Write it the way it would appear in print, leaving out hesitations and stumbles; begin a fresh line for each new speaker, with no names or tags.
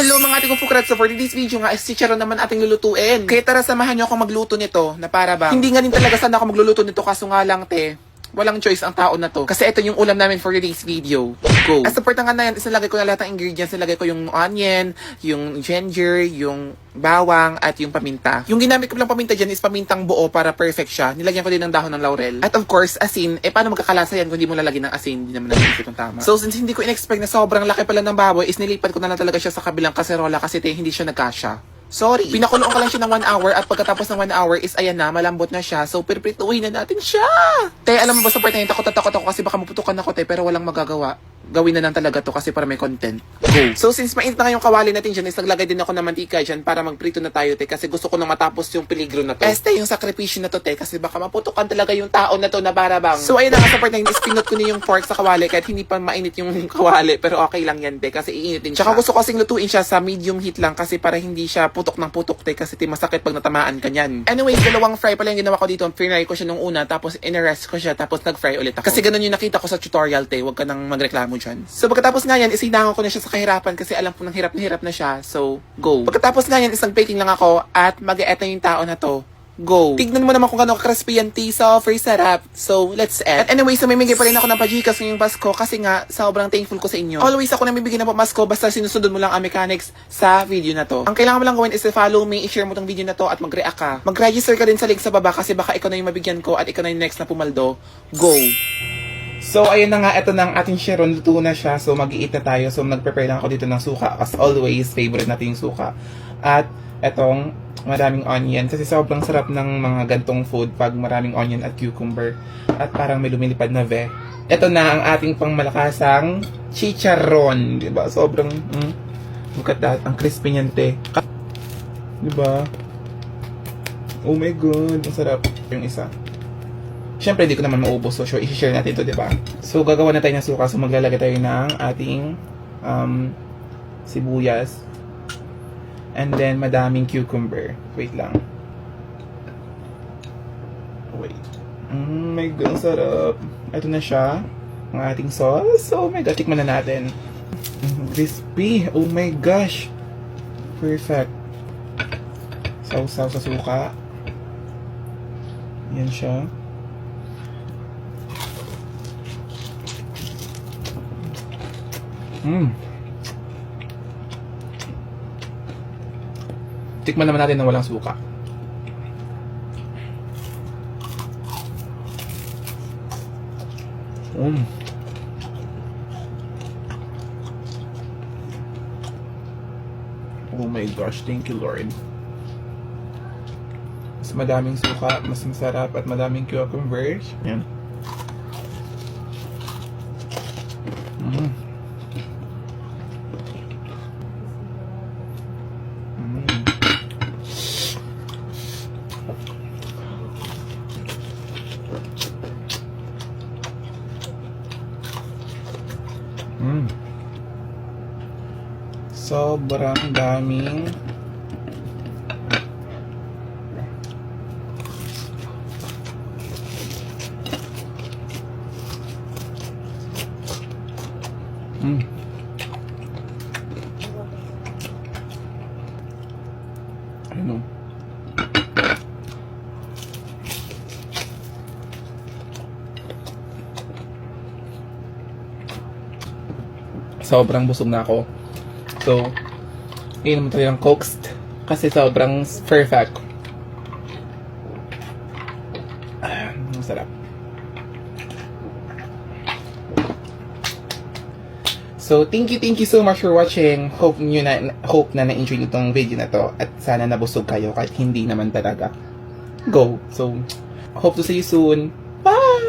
Hello mga ating fukrat. So for today's video nga is chicharon naman ating lulutuin. Kaya tara samahan nyo ako magluto nito na para bang hindi nga din talaga sana ako magluluto nito kaso nga lang walang choice ang tao na to. Kasi ito yung ulam namin for today's video. Go! As support nga na yan, isalagay ko na lahat ng ingredients. Nilagay ko yung onion, yung ginger, yung bawang, at yung paminta. Yung ginamit ko lang paminta dyan is pamintang buo para perfect siya. Nilagyan ko din ng dahon ng laurel. At of course, asin. Paano magkakalasa yan kung hindi mo lalagyan ng asin? Hindi naman nag-isip yung tama. So since hindi ko in-expect na sobrang laki pala ng baboy, is nilipat ko na lang talaga siya sa kabilang kaserola kasi hindi siya nagkasya. Sorry. Pinakuloan ko lang siya ng 1 hour at pagkatapos ng 1 hour is ayan na, malambot na siya. So, pirprituhin na natin siya. Alam mo ba sa part na yun, takot ako kasi baka maputukan ako pero walang magagawa. Gawin na lang talaga to kasi para may content. Go! So, since mainit na yung kawali natin dyan, is naglagay din ako ng mantika dyan para magprito na tayo, kasi gusto ko nang matapos yung peligro na to. Yung sakripisyo na to, kasi baka maputukan talaga yung tao na to na barabang. So, ayun na nga sa part na yun, is pinot ko na yung pork sa kawali kahit hindi pa mainit yung kawali, pero okay lang yan, kasi iinitin siya. Tsaka gusto ko kasing lutuin siya sa medium heat lang kasi para hindi siya putok ng putok, kasi masakit pag natamaan ka niyan. Anyways, dalawang fry pala yung ginawa ko dito. Fry ko siya nung una, tapos in-rest ko siya, tapos nag-fry ulit ako. Kasi ganun yung nakita ko sa tutorial, huwag ka nang magreklamo dyan. So, pagkatapos nga yan, isinangon ko na siya sa kahirapan kasi alam ko nang hirap na hirap na siya. So, go. Pagkatapos nga yan, isang plating lang ako at mag-e-et na yung tao na to. Go. Tignan mo naman kung gano'ng crispy yan, so free sarap. So, let's eat. And anyway, so mamimigay pa rin ako ng pajikas ngayong Pasko kasi nga, sobrang thankful ko sa inyo. Always ako namibigay ng pamasko basta sinusunod mo lang ang mechanics sa video na to. Ang kailangan mo lang gawin is follow me, i-share mo tong video na to at mag-react ka. Mag-register ka din sa link sa baba kasi baka ikaw na yung mabigyan ko at ikaw na yung next na pumaldo. Go. So, ayun na nga, ito na ang ating chicharon. Luto na siya. So, mag-i-eat na tayo. So, nag-prepare lang ako dito ng suka. As always, favorite natin yung suka. At, etong maraming onion. Kasi sobrang sarap ng mga gantong food pag maraming onion at cucumber. At parang may lumilipad na ve. Ito na ang ating pangmalakasang chicharon. Diba? Sobrang, look at that. Ang crispy niyan, Diba? Oh my God. Ang sarap. Yung isa. Siyempre, hindi ko naman maubos. So, i-share natin ito, diba? So, gagawa na tayo ng suka. So, maglalagay tayo ng ating sibuyas. And then, madaming cucumber. Wait lang. Wait. My God, ang sarap. Ito na siya. Ang ating sauce. Oh my God, tikman na natin. Crispy. Oh my gosh. Perfect. Sausaw sa suka. Yan siya. Tikman naman natin na walang suka. Oh my gosh, thank you Lord. Mas madaming suka, mas masarap at madaming cucumbers. Yan. Sobrang daming ano? Sobrang busog na ako. So, inom tayo ng Cokes kasi sobrang perfect. Masarap. So, thank you so much for watching. Hope na na-enjoy nyo itong video na to at sana nabusog kayo kahit hindi naman talaga. Go! So, hope to see you soon. Bye!